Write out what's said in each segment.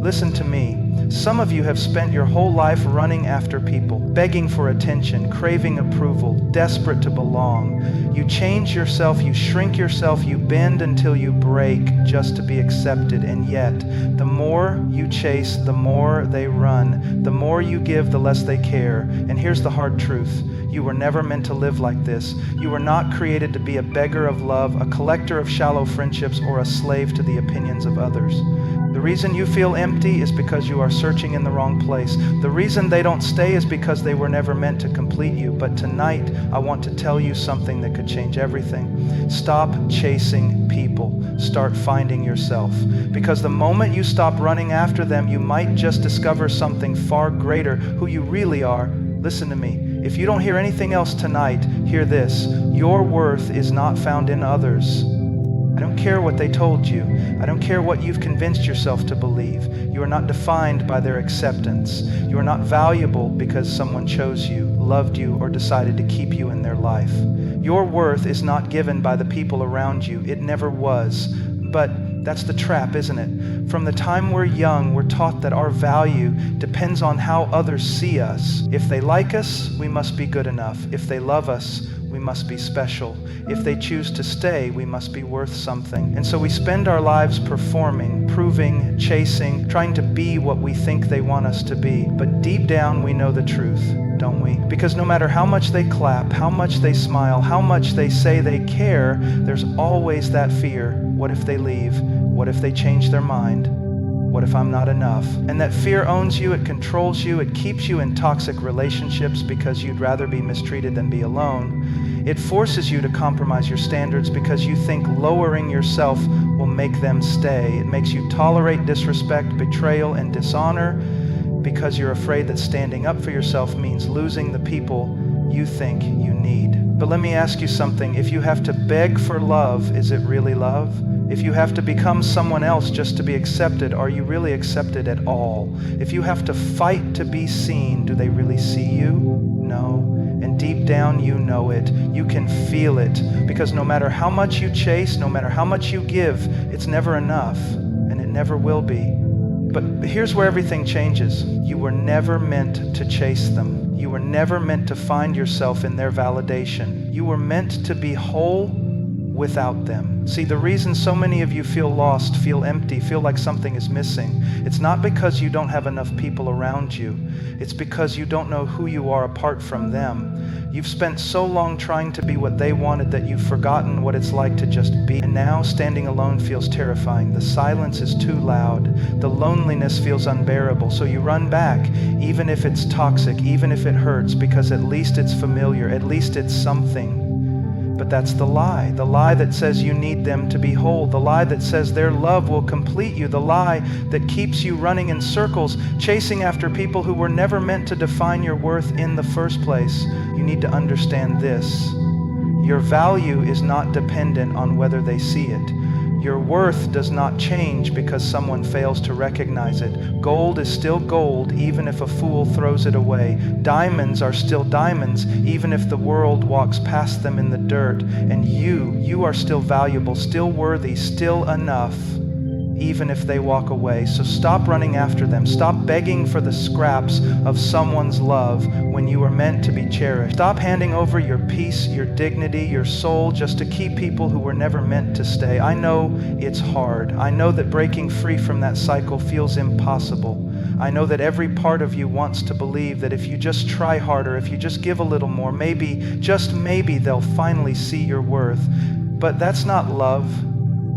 Listen to me. Some of you have spent your whole life running after people, begging for attention, craving approval, desperate to belong. You change yourself, you shrink yourself, you bend until you break just to be accepted. And yet, the more you chase, the more they run. The more you give, the less they care. And here's the hard truth. You were never meant to live like this. You were not created to be a beggar of love, a collector of shallow friendships, or a slave to the opinions of others. The reason you feel empty is because you are searching in the wrong place. The reason they don't stay is because they were never meant to complete you. But tonight, I want to tell you something that could change everything. Stop chasing people. Start finding yourself. Because the moment you stop running after them, you might just discover something far greater, who you really are. Listen to me. If you don't hear anything else tonight, hear this. Your worth is not found in others. I don't care what they told you. I don't care what you've convinced yourself to believe. You are not defined by their acceptance. You are not valuable because someone chose you, loved you, or decided to keep you in their life. Your worth is not given by the people around you. It never was. But that's the trap, isn't it? From the time we're young, we're taught that our value depends on how others see us. If they like us, we must be good enough. If they love us, we must be special. If they choose to stay, we must be worth something. And so we spend our lives performing, proving, chasing, trying to be what we think they want us to be. But deep down, we know the truth, don't we? Because no matter how much they clap, how much they smile, how much they say they care, there's always that fear. What if they leave? What if they change their mind? What if I'm not enough? And that fear owns you, it controls you, it keeps you in toxic relationships because you'd rather be mistreated than be alone. It forces you to compromise your standards because you think lowering yourself will make them stay. It makes you tolerate disrespect, betrayal, and dishonor because you're afraid that standing up for yourself means losing the people you think you need. But let me ask you something. If you have to beg for love, is it really love? If you have to become someone else just to be accepted, are you really accepted at all? If you have to fight to be seen, do they really see you? No. And deep down, you know it. You can feel it. Because no matter how much you chase, no matter how much you give, it's never enough. And it never will be. But here's where everything changes. You were never meant to chase them. You were never meant to find yourself in their validation. You were meant to be whole without them. See, the reason so many of you feel lost, feel empty, feel like something is missing, it's not because you don't have enough people around you. It's because you don't know who you are apart from them. You've spent so long trying to be what they wanted that you've forgotten what it's like to just be. And now standing alone feels terrifying. The silence is too loud. The loneliness feels unbearable. So you run back, even if it's toxic, even if it hurts, because at least it's familiar, at least it's something. But that's the lie that says you need them to be whole, the lie that says their love will complete you, the lie that keeps you running in circles, chasing after people who were never meant to define your worth in the first place. You need to understand this. Your value is not dependent on whether they see it. Your worth does not change because someone fails to recognize it. Gold is still gold even if a fool throws it away. Diamonds are still diamonds even if the world walks past them in the dirt. And you are still valuable, still worthy, still enough, even if they walk away. So stop running after them. Stop begging for the scraps of someone's love when you are meant to be cherished. Stop handing over your peace, your dignity, your soul just to keep people who were never meant to stay. I know it's hard. I know that breaking free from that cycle feels impossible. I know that every part of you wants to believe that if you just try harder, if you just give a little more, maybe, just maybe, they'll finally see your worth. But that's not love.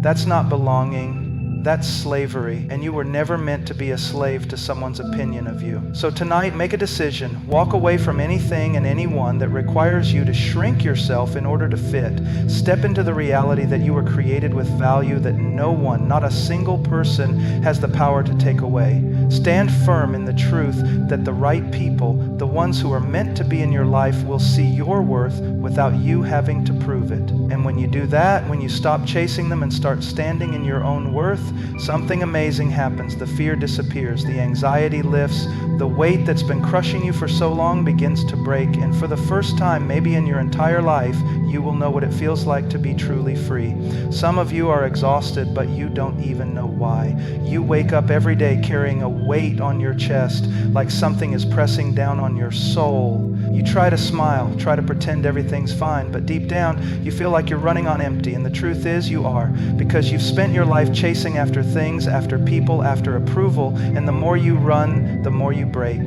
That's not belonging. That's slavery, and you were never meant to be a slave to someone's opinion of you. So tonight, make a decision. Walk away from anything and anyone that requires you to shrink yourself in order to fit. Step into the reality that you were created with value that no one, not a single person, has the power to take away. Stand firm in the truth that the right people, the ones who are meant to be in your life, will see your worth without you having to prove it. And when you do that, when you stop chasing them and start standing in your own worth, something amazing happens. The fear disappears, the anxiety lifts, the weight that's been crushing you for so long begins to break, and for the first time, maybe in your entire life, you will know what it feels like to be truly free. Some of you are exhausted, but you don't even know why. You wake up every day carrying a weight on your chest, like something is pressing down on your soul. You try to smile, try to pretend everything's fine, but deep down, you feel like you're running on empty, and the truth is you are, because you've spent your life chasing after things, after people, after approval, and the more you run, the more you break.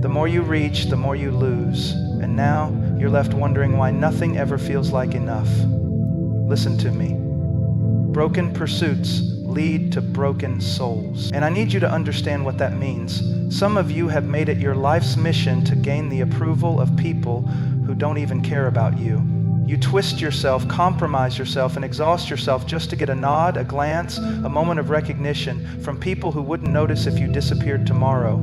The more you reach, the more you lose, and now you're left wondering why nothing ever feels like enough. Listen to me. Broken pursuits lead to broken souls. And I need you to understand what that means. Some of you have made it your life's mission to gain the approval of people who don't even care about you. You twist yourself, compromise yourself, and exhaust yourself just to get a nod, a glance, a moment of recognition from people who wouldn't notice if you disappeared tomorrow.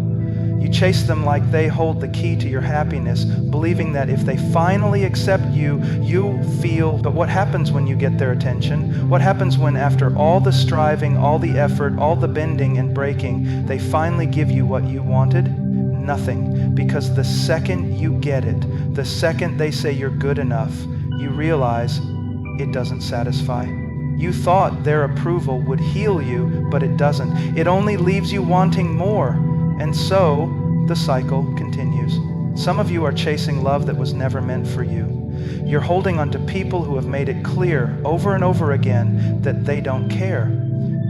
You chase them like they hold the key to your happiness, believing that if they finally accept you, you'll feel. But what happens when you get their attention? What happens when, after all the striving, all the effort, all the bending and breaking, they finally give you what you wanted? Nothing. Because the second you get it, the second they say you're good enough, you realize it doesn't satisfy. You thought their approval would heal you, but it doesn't. It only leaves you wanting more. And so, the cycle continues. Some of you are chasing love that was never meant for you. You're holding on to people who have made it clear over and over again that they don't care.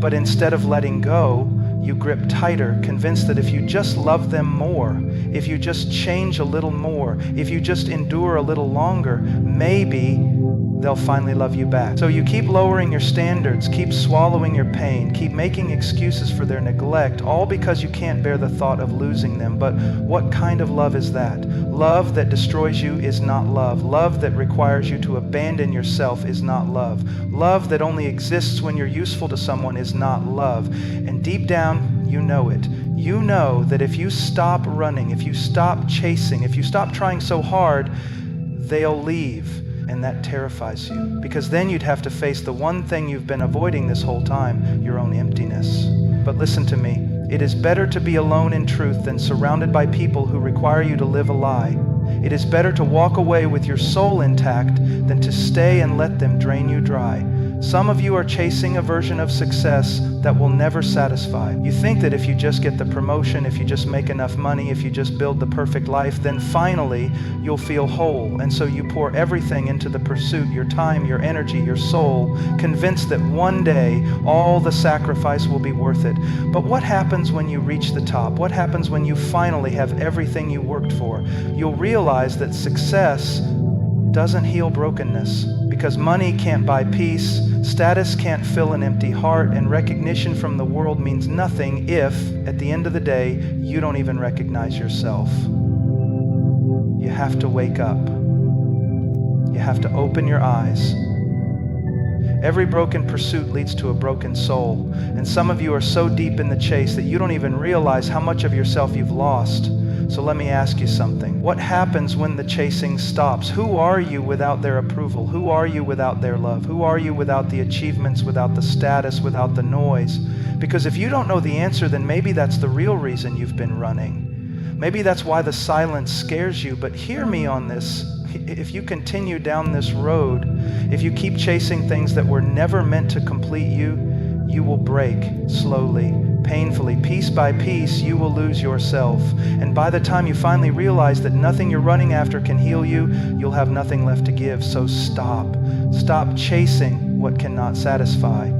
But instead of letting go, you grip tighter, convinced that if you just love them more, if you just change a little more, if you just endure a little longer, maybe they'll finally love you back. So you keep lowering your standards, keep swallowing your pain, keep making excuses for their neglect, all because you can't bear the thought of losing them. But what kind of love is that? Love that destroys you is not love. Love that requires you to abandon yourself is not love. Love that only exists when you're useful to someone is not love. And deep down, you know it. You know that if you stop running, if you stop chasing, if you stop trying so hard, they'll leave. And that terrifies you, because then you'd have to face the one thing you've been avoiding this whole time, your own emptiness. But listen to me. It is better to be alone in truth than surrounded by people who require you to live a lie. It is better to walk away with your soul intact than to stay and let them drain you dry. Some of you are chasing a version of success that will never satisfy. You think that if you just get the promotion, if you just make enough money, if you just build the perfect life, then finally you'll feel whole. And so you pour everything into the pursuit, your time, your energy, your soul, convinced that one day all the sacrifice will be worth it. But what happens when you reach the top? What happens when you finally have everything you worked for? You'll realize that success doesn't heal brokenness, because money can't buy peace, status can't fill an empty heart, and recognition from the world means nothing if, at the end of the day, you don't even recognize yourself. You have to wake up. You have to open your eyes. Every broken pursuit leads to a broken soul, and some of you are so deep in the chase that you don't even realize how much of yourself you've lost. So let me ask you something. What happens when the chasing stops? Who are you without their approval? Who are you without their love? Who are you without the achievements, without the status, without the noise? Because if you don't know the answer, then maybe that's the real reason you've been running. Maybe that's why the silence scares you. But hear me on this. If you continue down this road, if you keep chasing things that were never meant to complete you, you will break slowly, painfully, piece by piece. You will lose yourself. And by the time you finally realize that nothing you're running after can heal you, you'll have nothing left to give. So stop. Stop chasing what cannot satisfy.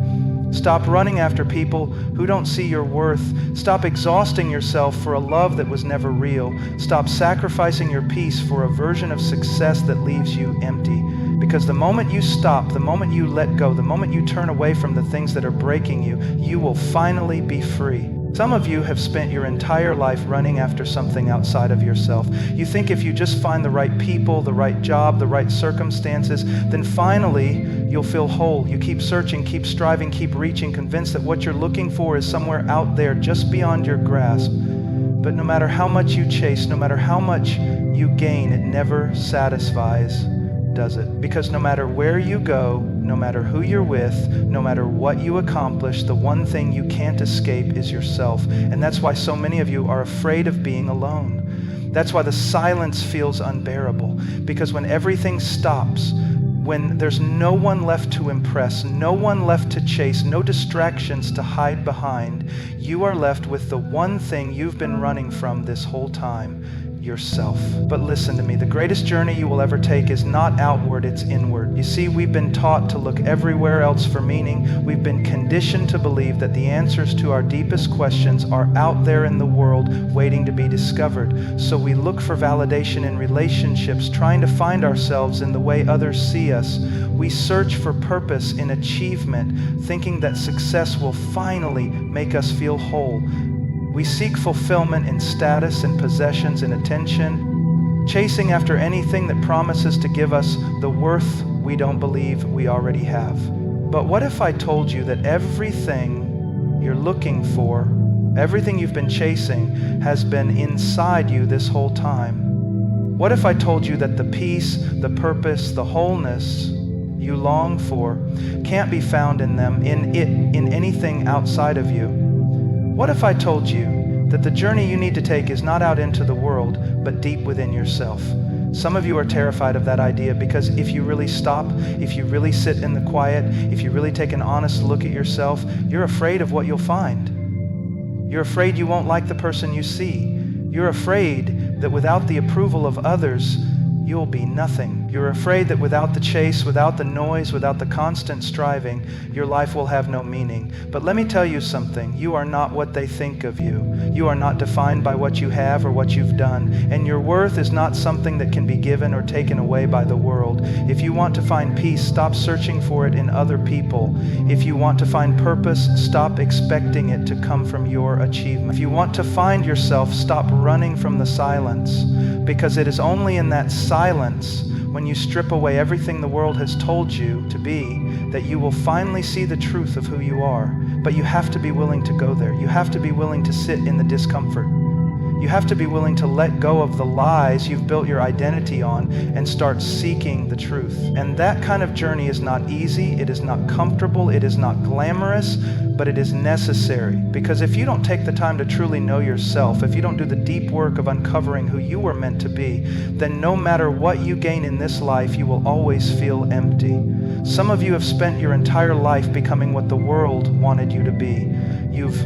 Stop running after people who don't see your worth. Stop exhausting yourself for a love that was never real. Stop sacrificing your peace for a version of success that leaves you empty. Because the moment you stop, the moment you let go, the moment you turn away from the things that are breaking you, you will finally be free. Some of you have spent your entire life running after something outside of yourself. You think if you just find the right people, the right job, the right circumstances, then finally you'll feel whole. You keep searching, keep striving, keep reaching, convinced that what you're looking for is somewhere out there just beyond your grasp. But no matter how much you chase, no matter how much you gain, it never satisfies. does it? Because no matter where you go, no matter who you're with, no matter what you accomplish, the one thing you can't escape is yourself. And that's why so many of you are afraid of being alone. That's why the silence feels unbearable. Because when everything stops, when there's no one left to impress, no one left to chase, no distractions to hide behind, you are left with the one thing you've been running from this whole time: yourself. But listen to me, the greatest journey you will ever take is not outward, it's inward. You see, we've been taught to look everywhere else for meaning. We've been conditioned to believe that the answers to our deepest questions are out there in the world waiting to be discovered. So we look for validation in relationships, trying to find ourselves in the way others see us. We search for purpose in achievement, thinking that success will finally make us feel whole. We seek fulfillment in status and possessions and attention, chasing after anything that promises to give us the worth we don't believe we already have. But what if I told you that everything you're looking for, everything you've been chasing, has been inside you this whole time? What if I told you that the peace, the purpose, the wholeness you long for can't be found in anything outside of you? What if I told you that the journey you need to take is not out into the world, but deep within yourself? Some of you are terrified of that idea because if you really stop, if you really sit in the quiet, if you really take an honest look at yourself, you're afraid of what you'll find. You're afraid you won't like the person you see. You're afraid that without the approval of others, you'll be nothing. You're afraid that without the chase, without the noise, without the constant striving, your life will have no meaning. But let me tell you something. You are not what they think of you. You are not defined by what you have or what you've done. And your worth is not something that can be given or taken away by the world. If you want to find peace, stop searching for it in other people. If you want to find purpose, stop expecting it to come from your achievement. If you want to find yourself, stop running from the silence. Because it is only in that silence, when you strip away everything the world has told you to be, that you will finally see the truth of who you are. But you have to be willing to go there. You have to be willing to sit in the discomfort. You have to be willing to let go of the lies you've built your identity on and start seeking the truth. And that kind of journey is not easy, it is not comfortable, it is not glamorous, but it is necessary. Because if you don't take the time to truly know yourself, if you don't do the deep work of uncovering who you were meant to be, then no matter what you gain in this life, you will always feel empty. Some of you have spent your entire life becoming what the world wanted you to be. You've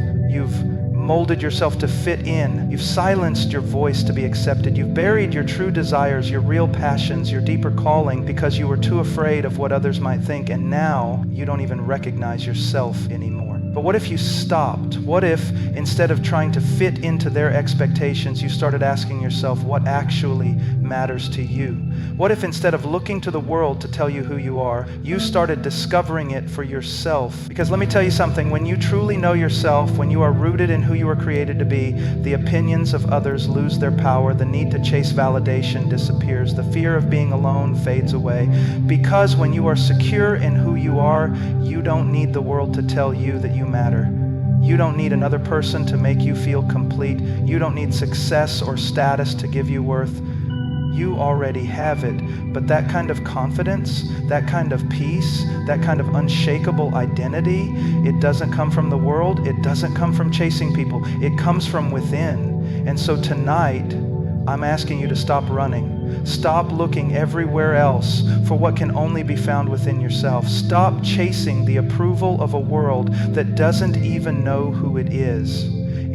molded yourself to fit in. You've silenced your voice to be accepted. You've buried your true desires, your real passions, your deeper calling because you were too afraid of what others might think, and now you don't even recognize yourself anymore. But what if you stopped? What if instead of trying to fit into their expectations, you started asking yourself what actually matters to you? What if instead of looking to the world to tell you who you are, you started discovering it for yourself? Because let me tell you something, when you truly know yourself, when you are rooted in who you were created to be, the opinions of others lose their power, the need to chase validation disappears, the fear of being alone fades away. Because when you are secure in who you are, you don't need the world to tell you that you matter. You don't need another person to make you feel complete. You don't need success or status to give you worth. You already have it. But that kind of confidence, that kind of peace, that kind of unshakable identity, it doesn't come from the world. It doesn't come from chasing people. It comes from within. And so tonight, I'm asking you to stop running. Stop looking everywhere else for what can only be found within yourself. Stop chasing the approval of a world that doesn't even know who it is.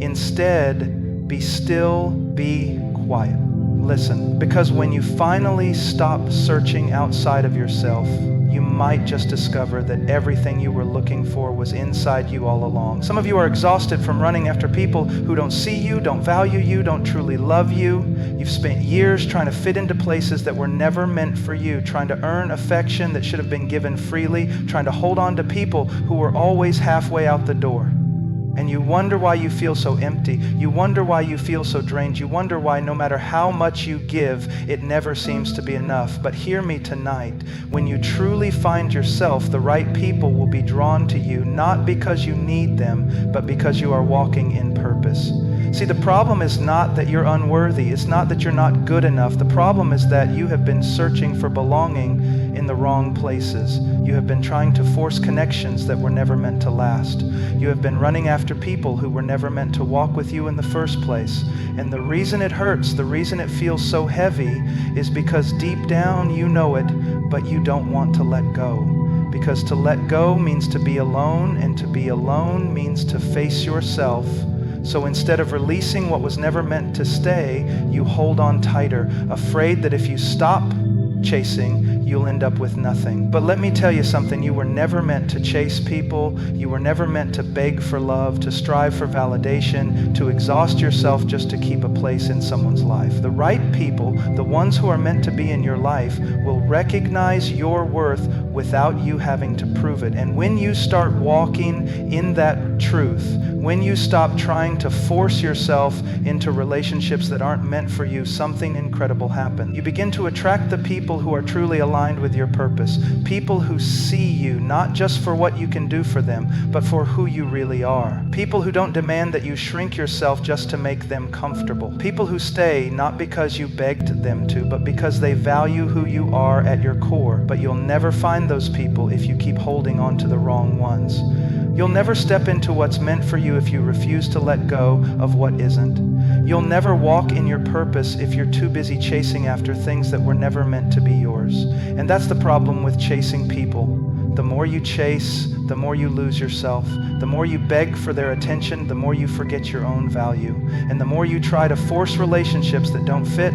Instead, be still, be quiet. Listen, because when you finally stop searching outside of yourself, you might just discover that everything you were looking for was inside you all along. Some of you are exhausted from running after people who don't see you, don't value you, don't truly love you. You've spent years trying to fit into places that were never meant for you, trying to earn affection that should have been given freely, trying to hold on to people who were always halfway out the door. And you wonder why you feel so empty. You wonder why you feel so drained. You wonder why no matter how much you give, it never seems to be enough. But hear me tonight. When you truly find yourself, the right people will be drawn to you, not because you need them, but because you are walking in purpose. See, the problem is not that you're unworthy. It's not that you're not good enough. The problem is that you have been searching for belonging in the wrong places. You have been trying to force connections that were never meant to last. You have been running after people who were never meant to walk with you in the first place. And the reason it hurts, the reason it feels so heavy, is because deep down you know it, but you don't want to let go. Because to let go means to be alone, and to be alone means to face yourself. So instead of releasing what was never meant to stay, you hold on tighter, afraid that if you stop chasing, you'll end up with nothing. But let me tell you something, you were never meant to chase people. You were never meant to beg for love, to strive for validation, to exhaust yourself just to keep a place in someone's life. The right people, the ones who are meant to be in your life, will recognize your worth without you having to prove it. And when you start walking in that truth, when you stop trying to force yourself into relationships that aren't meant for you, something incredible happens. You begin to attract the people who are truly aligned with your purpose. People who see you not just for what you can do for them, but for who you really are. People who don't demand that you shrink yourself just to make them comfortable. People who stay not because you begged them to, but because they value who you are at your core. But you'll never find those people if you keep holding on to the wrong ones. You'll never step into what's meant for you if you refuse to let go of what isn't. You'll never walk in your purpose if you're too busy chasing after things that were never meant to be yours. And that's the problem with chasing people. The more you chase, the more you lose yourself. The more you beg for their attention, the more you forget your own value. And the more you try to force relationships that don't fit,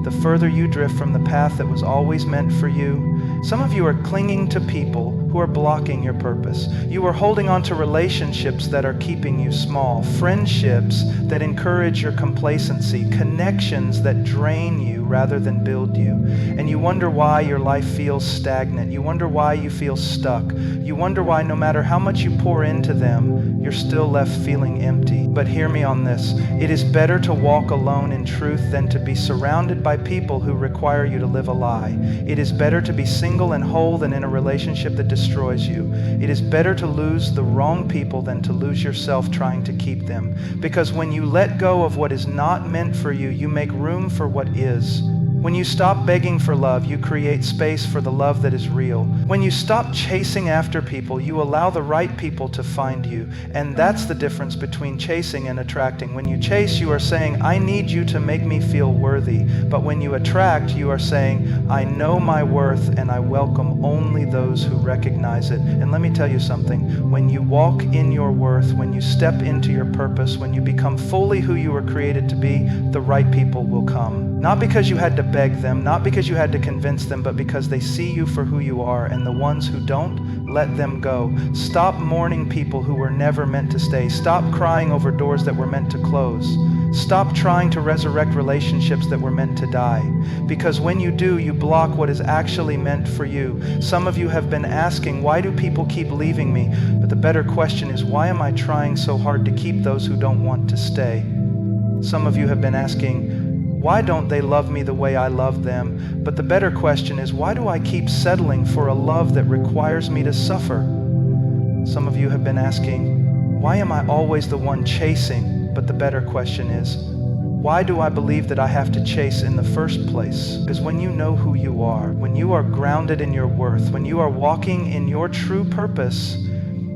the further you drift from the path that was always meant for you. Some of you are clinging to people who are blocking your purpose. You are holding on to relationships that are keeping you small, friendships that encourage your complacency, connections that drain you rather than build you. And you wonder why your life feels stagnant. You wonder why you feel stuck. You wonder why no matter how much you pour into them, you're still left feeling empty. But hear me on this. It is better to walk alone in truth than to be surrounded by people who require you to live a lie. It is better to be single and whole than in a relationship that destroys you. It is better to lose the wrong people than to lose yourself trying to keep them. Because when you let go of what is not meant for you, you make room for what is. When you stop begging for love, you create space for the love that is real. When you stop chasing after people, you allow the right people to find you. And that's the difference between chasing and attracting. When you chase, you are saying, I need you to make me feel worthy. But when you attract, you are saying, I know my worth and I welcome only those who recognize it. And let me tell you something. When you walk in your worth, when you step into your purpose, when you become fully who you were created to be, the right people will come. Not because you had to beg them, not because you had to convince them, but because they see you for who you are. And the ones who don't, let them go. Stop mourning people who were never meant to stay. Stop crying over doors that were meant to close. Stop trying to resurrect relationships that were meant to die. Because when you do, you block what is actually meant for you. Some of you have been asking, why do people keep leaving me? But the better question is, why am I trying so hard to keep those who don't want to stay? Some of you have been asking, why don't they love me the way I love them? But the better question is, why do I keep settling for a love that requires me to suffer? Some of you have been asking, why am I always the one chasing? But the better question is, why do I believe that I have to chase in the first place? Because when you know who you are, when you are grounded in your worth, when you are walking in your true purpose,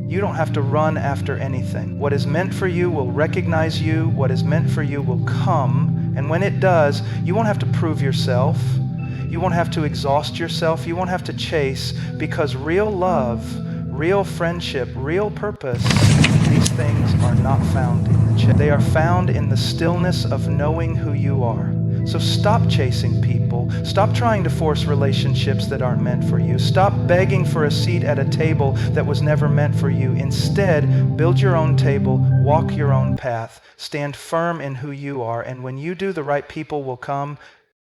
you don't have to run after anything. What is meant for you will recognize you. What is meant for you will come. And when it does, you won't have to prove yourself. You won't have to exhaust yourself. You won't have to chase, because real love, real friendship, real purpose, these things are not found in the chase. They are found in the stillness of knowing who you are. So stop chasing people. Stop trying to force relationships that aren't meant for you. Stop begging for a seat at a table that was never meant for you. Instead, build your own table, walk your own path, stand firm in who you are, and when you do, the right people will come